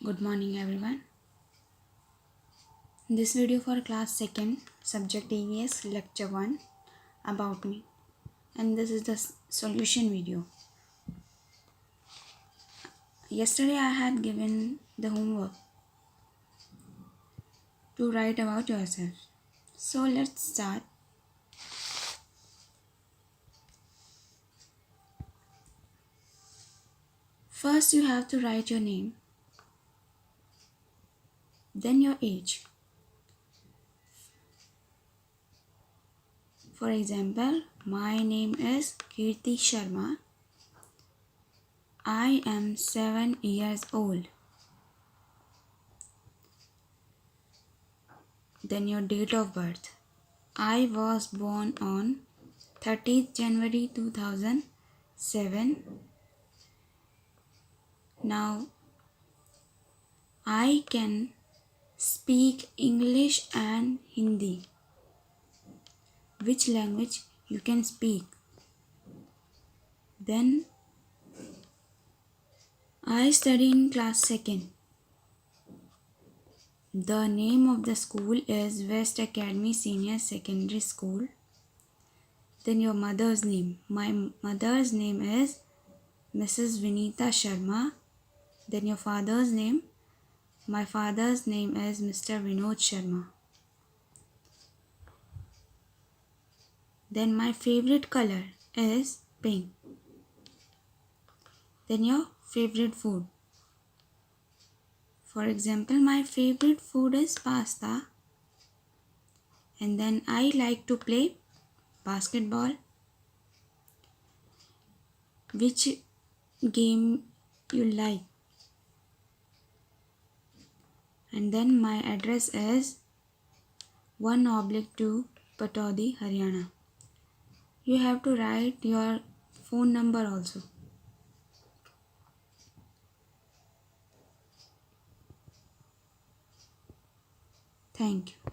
Good morning everyone. This video for class 2nd subject EVS lecture 1 about me, and this is the solution video. Yesterday I had given the homework to write about yourself. So let's start. First you have to write your name, then your age. For example, my name is Kirti Sharma. I am 7 years old. Then your date of birth. I was born on 30th January 2007. Now I can speak English and Hindi. Which language you can speak? Then I study in class 2nd. The name of the school is West Academy Senior Secondary School. Then your mother's name. My mother's name is Mrs. Vinita Sharma. Then your father's name. My father's name is Mr. Vinod Sharma. Then my favorite color is pink. Then your favorite food. For example, my favorite food is pasta. And then I like to play basketball. Which game you like? And then my address is 1/2 Pataudi, Haryana. You have to write your phone number also. Thank you.